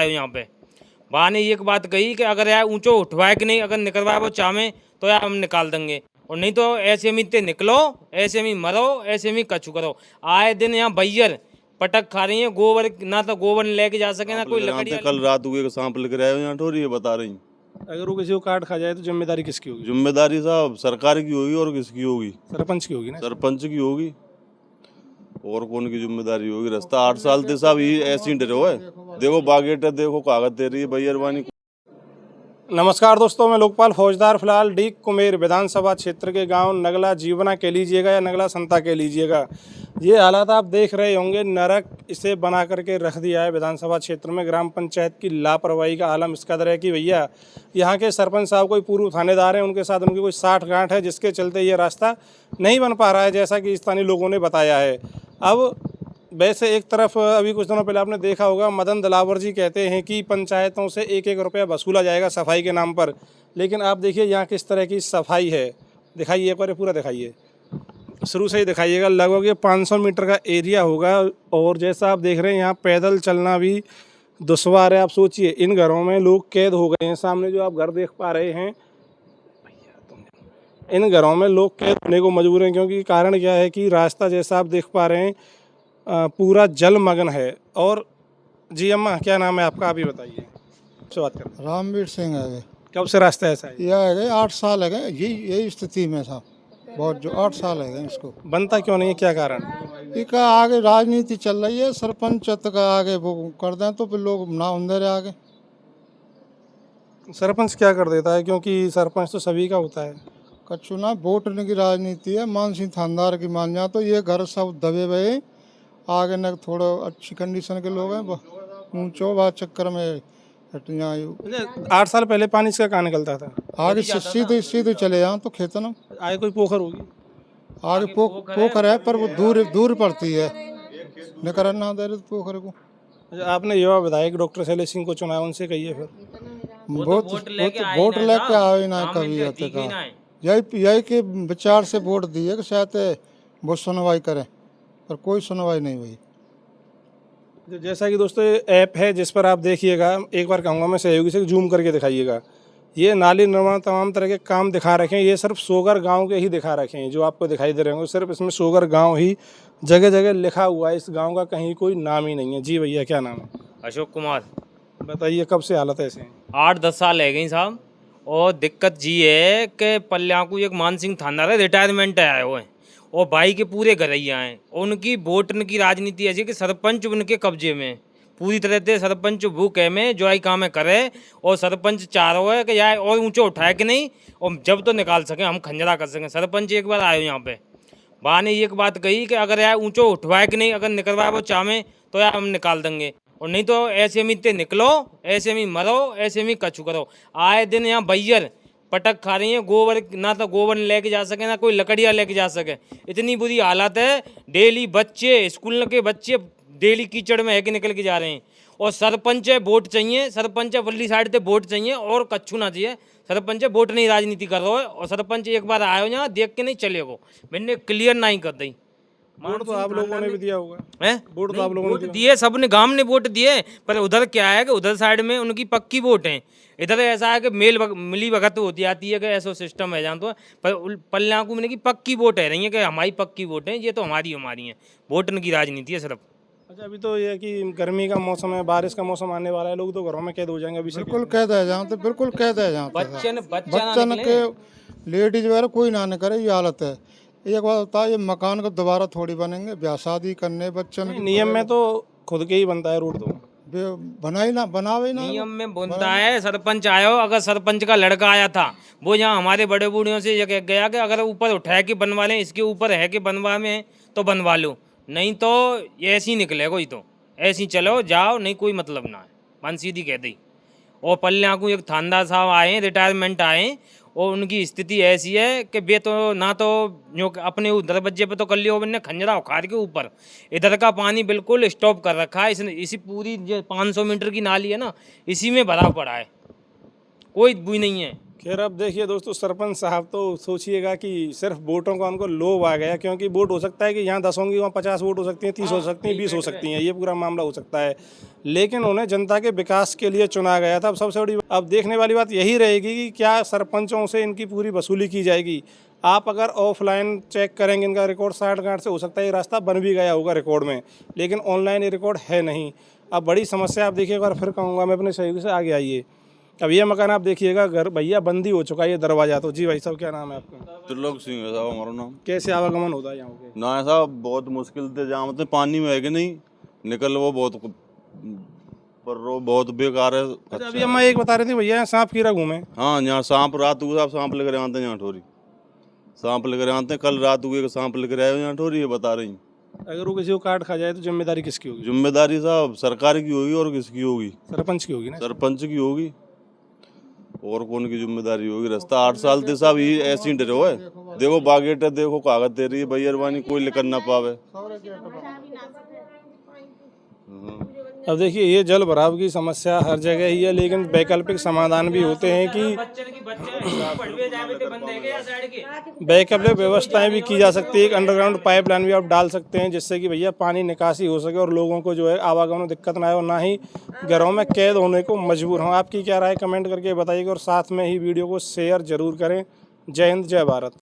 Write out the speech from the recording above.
आयो यहाँ पे। वहाँ ने एक बात कही कि अगर यार ऊँचो उठवाए कि नहीं, अगर निकलवाए वो चाहे तो यार हम निकाल देंगे, और नहीं तो ऐसे में इतने निकलो, ऐसे में मरो, ऐसे में कछु करो। आए दिन यहाँ बैयर पटक खा रही है, गोबर ना तो गोबर लेके जा सके ना कोई लकड़ी। कल रात हुए सांप लेकर आए यहाँ ठोरी बता रही। अगर वो किसी को काट खा जाए तो जिम्मेदारी किसकी होगी? जिम्मेदारी साहब सरकार की होगी और किसकी होगी? सरपंच की होगी ना। सरपंच की होगी, और कौन की जिम्मेदारी होगी? रास्ता 8 साल से साहब ये ऐसी डरो है। देखो बागेट देखो कागज दे रही है बैरवानी। नमस्कार दोस्तों, मैं लोकपाल फौजदार फिलहाल डी कुमेर विधानसभा क्षेत्र के गांव नगला जीवना के लीजिएगा या नगला संता के लीजिएगा। ये हालात आप देख रहे होंगे, नरक इसे बना करके रख दिया है विधानसभा क्षेत्र में। ग्राम पंचायत की लापरवाही का आलम इस कदर है कि भैया यहाँ के सरपंच साहब कोई पूर्व थानेदार हैं, उनके साथ उनकी कोई साठ गांठ है, जिसके चलते ये रास्ता नहीं बन पा रहा है, जैसा कि स्थानीय लोगों ने बताया है। अब वैसे एक तरफ अभी कुछ दिनों पहले आपने देखा होगा, मदन दिलावर जी कहते हैं कि पंचायतों से 1-1 रुपया वसूला जाएगा सफाई के नाम पर, लेकिन आप देखिए यहाँ किस तरह की सफाई है। दिखाइए एक बार पूरा दिखाइए, शुरू से ही दिखाइएगा। लगभग ये 500 मीटर का एरिया होगा, और जैसा आप देख रहे हैं यहाँ पैदल चलना भी दुश्वार है। आप सोचिए, इन घरों में लोग कैद हो गए हैं। सामने जो आप घर देख पा रहे हैं, इन घरों में लोग कैद होने को मजबूर हैं, क्योंकि कारण क्या है कि रास्ता जैसा आप देख पा रहे हैं पूरा जलमग्न है। और जी अम्मा, क्या नाम है आपका, आप ही बताइए। से बात कर रामवीर सिंह है। कब से रास्ता ऐसा है? यह है 8 साल है यही स्थिति में था, बहुत जो 8 साल है इसको। बनता क्यों नहीं है, क्या कारण? इसका आगे राजनीति चल रही है, सरपंच का आगे वो कर दें तो फिर लोग ना अंदर आगे। सरपंच क्या कर देता है, क्योंकि सरपंच तो सभी का होता है। कछु ना वोट की राजनीति है। मानसिंह थानदार की मान जा तो ये घर सब दबे हुए, आगे न थोड़ा अच्छी कंडीशन के लोग हैं, ऊंचो बात चक्कर में 8 साल पहले पानी इसका कहाँ निकलता था? आगे सीधे सीधे चले जाओ तो खेतन में आगे कोई पोखर होगी, आगे पोखर है, पर वो दूर पड़ती है, निकल ना दे रहे पोखर को। आपने युवा विधायक डॉक्टर शैलेश सिंह को चुना है, उनसे कहिए फिर। वोट लेके आए ना कभी आते का, यही के विचार से वोट दिए कि शायद वो सुनवाई करें, पर कोई सुनवाई नहीं हुई। जैसा कि दोस्तों ये ऐप है जिस पर आप देखिएगा, एक बार कहूँगा मैं सहयोगी से जूम करके दिखाइएगा। ये नाली निर्माण तमाम तरह के काम दिखा रखे हैं। ये सिर्फ सोगर गांव के ही दिखा रखे हैं, जो आपको दिखाई दे रहे होंगे सिर्फ इसमें सोगर गांव ही जगह जगह लिखा हुआ है। इस गांव का कहीं कोई नाम ही नहीं है। जी भैया, क्या नाम है? अशोक कुमार। बताइए, कब से हालत ऐसे हैं? 8-10 साल है गई साहब। और दिक्कत जी है कि पल्ल्या को एक मानसिंह थाना है, रिटायरमेंट आया हुआ है, और भाई के पूरे घरैया हैं। उनकी वोट की राजनीति ऐसी कि सरपंच उनके कब्जे में, पूरी तरह से सरपंच भूख है में जो आई काम करे, और सरपंच चाह रहा है कि यार और ऊंचो उठाए कि नहीं, और जब तो निकाल सकें, हम खंजरा कर सकें। सरपंच एक बार आयो यहाँ पे, वहाँ ने एक बात कही कि अगर यार ऊंचो उठवाए कि नहीं, अगर निकलवाए वो चाहे तो यार हम निकाल देंगे, और नहीं तो ऐसे में इतने निकलो, ऐसे में मरो, ऐसे में कछु करो। आए दिन यहाँ बैयर पटक खा रही है, गोबर ना तो गोबर लेके जा सके ना कोई लकड़ियाँ लेके जा सके। इतनी बुरी हालत है। डेली बच्चे, स्कूल के बच्चे डेली कीचड़ में है कि निकल के जा रहे हैं। और सरपंच है, वोट चाहिए, सरपंच है वल्ली साइड से वोट चाहिए, और कच्छू ना चाहिए। सरपंच है वोट नहीं राजनीति कर रहा है, और सरपंच एक बार आयो यहाँ देख के नहीं चलेगो, मैंने क्लियर नहीं कर दी। वोट तो आप लोगों ने भी दिया होगा है, वोट तो आप लोगों ने दिए, सबने गांव ने वोट दिए, पर उधर क्या है कि उधर साइड में उनकी पक्की वोट है। इधर ऐसा है कि मिली भगत होती आती है कि ऐसा सिस्टम है, जानते हो। पर पल्ला को की पक्की वोट है रही है कि हमारी पक्की वोट है, ये तो हमारी है। वोट की राजनीति है सिर्फ। अच्छा, अभी तो ये है कि गर्मी का मौसम है, बारिश का मौसम आने वाला है, लोग तो घरों में कैद हो जाएंगे अभी से। बिल्कुल कैद है जहाँ, तो बिल्कुल कैद है जहाँ, बच्चन के लेडीज वगैरह कोई ना करे, ये हालत है। एक बात होता है, ये मकान को दोबारा थोड़ी बनेंगे, ब्याह शादी करने बच्चन नियम में तो खुद के ही बनता है रोड, तो बनावे ना नियम में बनता है। सरपंच आयो, अगर सरपंच का लड़का आया था, वो यहाँ हमारे बड़े बूढ़ियों से ये कह गया कि अगर ऊपर उठाए के बनवा लें, इसके ऊपर है कि बनवा में तो बनवा लो, नहीं तो ऐसे ही निकले कोई, तो ऐसे ही चलो जाओ, नहीं कोई मतलब ना है, मन सीधी कह दी। और पल्ल्या को एक थानदार साहब आए, रिटायरमेंट आए, और उनकी स्थिति ऐसी है कि वे तो ना तो जो अपने दरवाजे पे तो कर लियो, मैंने खंजरा उखाड़ के ऊपर इधर का पानी बिल्कुल स्टॉप कर रखा है। इसने इसी पूरी जो 500 मीटर की नाली है ना, इसी में भरा पड़ा है, कोई बुई नहीं है। खैर अब देखिए दोस्तों, सरपंच साहब तो सोचिएगा कि सिर्फ वोटों का उनको लोभ आ गया, क्योंकि वोट हो सकता है कि यहाँ 10 होंगी, वहाँ 50 वोट हो सकती हैं, 30 हो सकती हैं, 20 हो सकती हैं, ये पूरा मामला हो सकता है। लेकिन उन्हें जनता के विकास के लिए चुना गया था। अब सबसे बड़ी अब देखने वाली बात यही रहेगी कि क्या सरपंचों से इनकी पूरी वसूली की जाएगी। आप अगर ऑफलाइन चेक करेंगे इनका रिकॉर्ड 60 से हो सकता है ये रास्ता बन भी गया होगा रिकॉर्ड में, लेकिन ऑनलाइन ये रिकॉर्ड है नहीं। अब बड़ी समस्या आप देखिए, एक बार फिर कहूँगा मैं अपने सहयोगी से आगे आइए। अब ये मकान आप देखिएगा, घर भैया बंदी हो चुका है, ये दरवाजा तो। जी भाई साहब, क्या नाम है आपका? त्रिलोक सिंह है साहब हमारा नाम। कैसे आवागमन होता है यहाँ पे? ना है साहब, बहुत मुश्किल से जहाँ मतलब पानी में है कि नहीं निकल, वो बहुत पर वो बहुत बेकार है। अच्छा, अभी हम एक बता रहे थे भैया, सांप कीड़ा घूमे। हाँ, यहाँ सांप रात को साहब सांप लेकर आते हैं, यहाँ ठोरी सांप लेकर आते हैं। कल रात को एक सांप लेकर आए यहाँ ठोरी, ये बता रही। अगर वो किसी को काट खा जाए तो जिम्मेदारी किसकी होगी? जिम्मेदारी साहब सरकार की होगी, और किसकी होगी? सरपंच की होगी ना। सरपंच की होगी, और कौन की जिम्मेदारी होगी? रास्ता 8 साल से साहब ये ऐसे ही डरे हुए। देखो बागेट है, देखो कागज दे रही है भैया, कोई लेकर ना पावे। अब देखिए, ये जल भराव की समस्या हर जगह ही है, लेकिन वैकल्पिक समाधान भी होते हैं कि वैकल्पिक व्यवस्थाएं भी की जा सकती है। एक अंडरग्राउंड पाइपलाइन भी आप डाल सकते हैं, जिससे कि भैया पानी निकासी हो सके और लोगों को जो है आवागमन में दिक्कत ना आए और ना ही घरों में कैद होने को मजबूर हों। आपकी क्या राय कमेंट करके बताइएगा, और साथ में ही वीडियो को शेयर जरूर करें। जय हिंद, जय भारत।